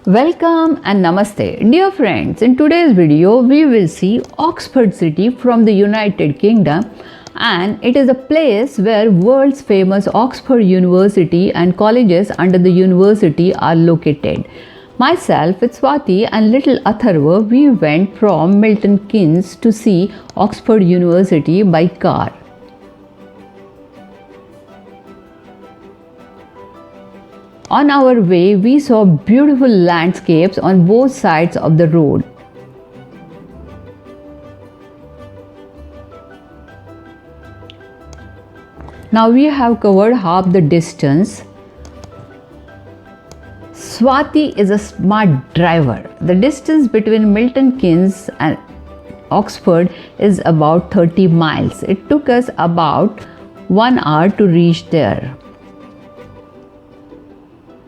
Welcome and namaste. Dear friends, in today's video we will see Oxford City from the United Kingdom, and it is a place where world's famous Oxford University and colleges under the university are located. Myself, it's Swati and little Atharva, we went from Milton Keynes to see Oxford University by car. On our way, we saw beautiful landscapes on both sides of the road. Now we have covered half the distance. Swati is a smart driver. The distance between Milton Keynes and Oxford is about 30 miles. It took us about 1 hour to reach there.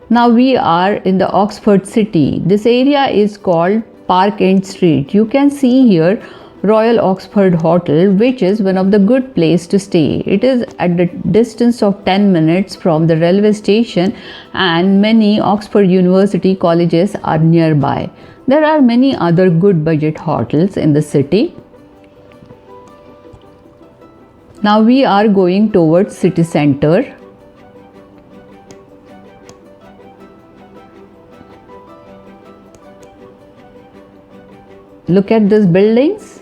Now we are in the Oxford City. This area is called Park End Street. You can see here Royal Oxford Hotel, which is one of the good place to stay. It is at the distance of 10 minutes from the railway station, and many Oxford University colleges are nearby. There are many other good budget hotels in the city. Now we are going towards city center. Look at these buildings.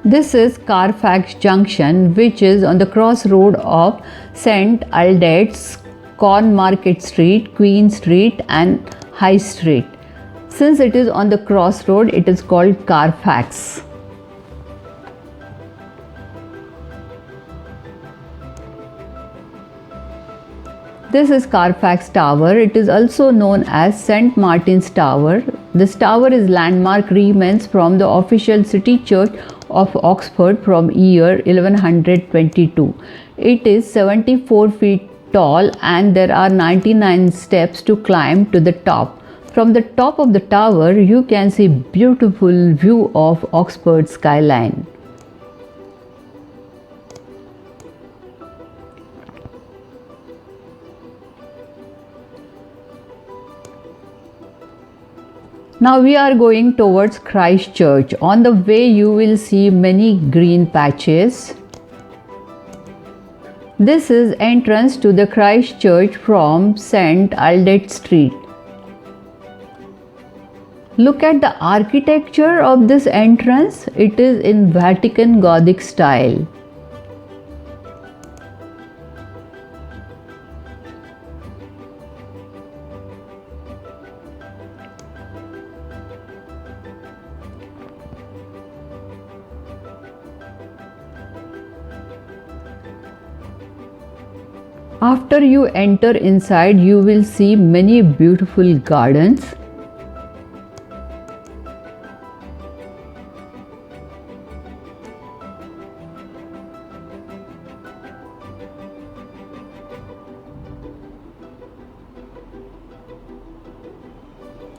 This is Carfax Junction, which is on the crossroad of St. Aldate's, Cornmarket Street, Queen Street and High Street. Since it is on the crossroad, it is called Carfax. This is Carfax Tower. It is also known as St. Martin's Tower. This tower is landmark remains from the official city church of Oxford from year 1122. It is 74 feet tall and there are 99 steps to climb to the top. From the top of the tower, you can see beautiful view of Oxford skyline. Now we are going towards Christ Church. On the way you will see many green patches. This is entrance to the Christ Church from St. Aldate Street. Look at the architecture of this entrance. It is in Vatican Gothic style. After you enter inside, you will see many beautiful gardens.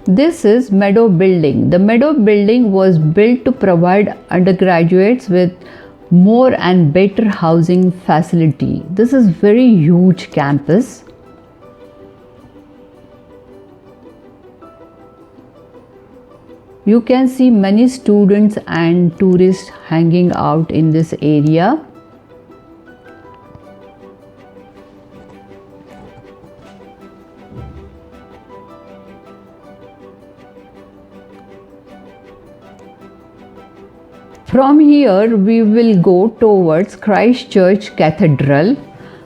This is Meadow Building. The Meadow Building was built to provide undergraduates with more and better housing facility. This is very huge campus. You can see many students and tourists hanging out in this area. From here, we will go towards Christ Church Cathedral.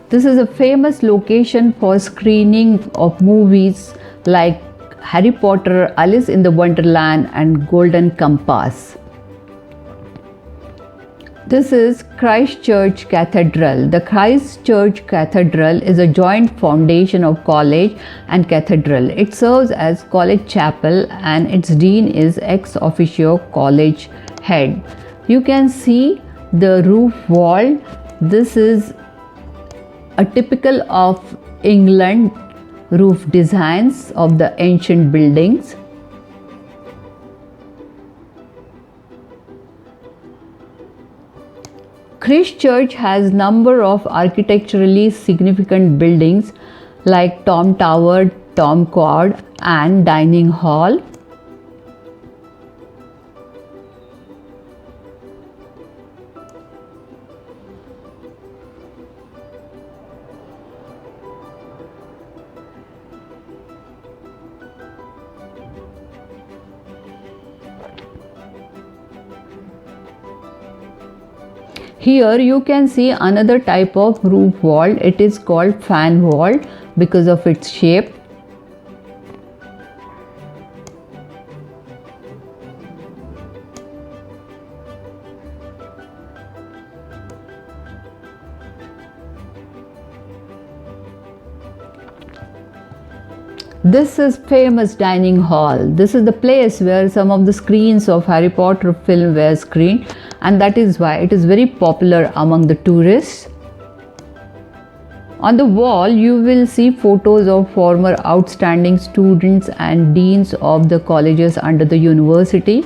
This is a famous location for screening of movies like Harry Potter, Alice in the Wonderland and Golden Compass. This is Christ Church Cathedral. The Christ Church Cathedral is a joint foundation of college and cathedral. It serves as college chapel and its dean is ex officio college head. You can see the roof wall. This is a typical of England roof designs of the ancient buildings. Christchurch has number of architecturally significant buildings like Tom Tower, Tom Quad and Dining Hall. Here you can see another type of roof wall. It is called fan wall because of its shape. This is famous dining hall. This is the place where some of the screens of Harry Potter film were screened, and that is why it is very popular among the tourists. On the wall you will see photos of former outstanding students and deans of the colleges under the university.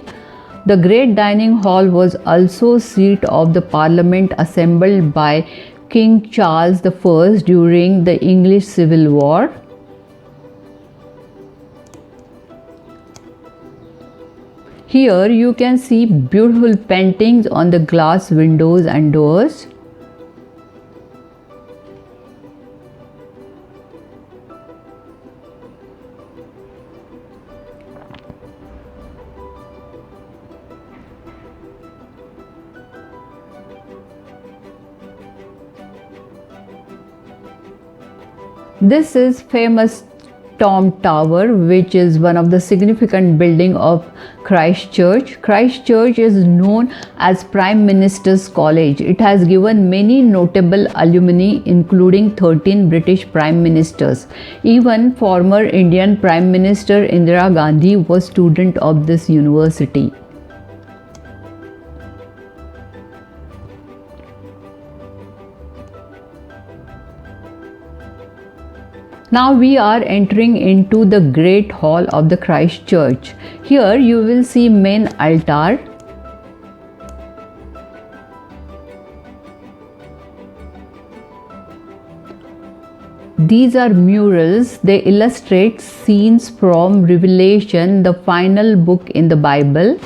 The great dining hall was also seat of the parliament assembled by King Charles I during the English Civil War. Here you can see beautiful paintings on the glass windows and doors. This is famous Tom Tower, which is one of the significant building of Christchurch. Christchurch is known as Prime Minister's College. It has given many notable alumni, including 13 British Prime Ministers. Even former Indian Prime Minister Indira Gandhi was student of this university. Now we are entering into the Great Hall of the Christchurch. Here you will see main altar. These are murals. They illustrate scenes from Revelation, the final book in the Bible.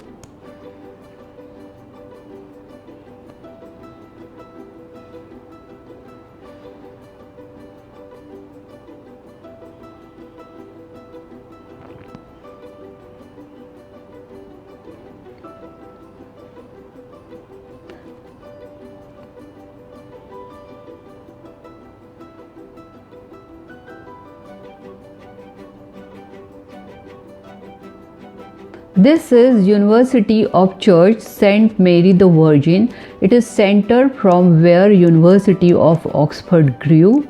This is University of Church St. Mary the Virgin. It is center from where University of Oxford grew.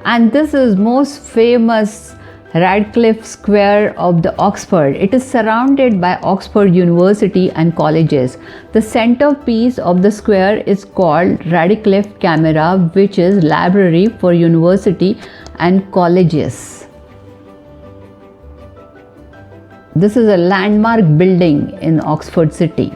And this is most famous Radcliffe Square of the Oxford. It is surrounded by Oxford University and colleges. The centerpiece of the square is called Radcliffe Camera, which is library for university and colleges. This is a landmark building in Oxford City.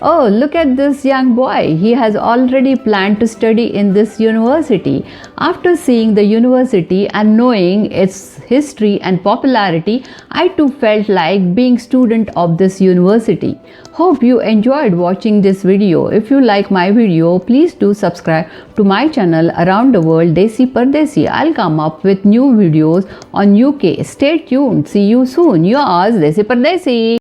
Oh, look at this young boy. He has already planned to study in this university. After seeing the university and knowing its history and popularity, I too felt like being student of this university. Hope you enjoyed watching this video. If you like my video, please do subscribe to my channel Around the World Desi Pardesi. I'll come up with new videos on UK. Stay tuned. See you soon. Yours Desi Pardesi.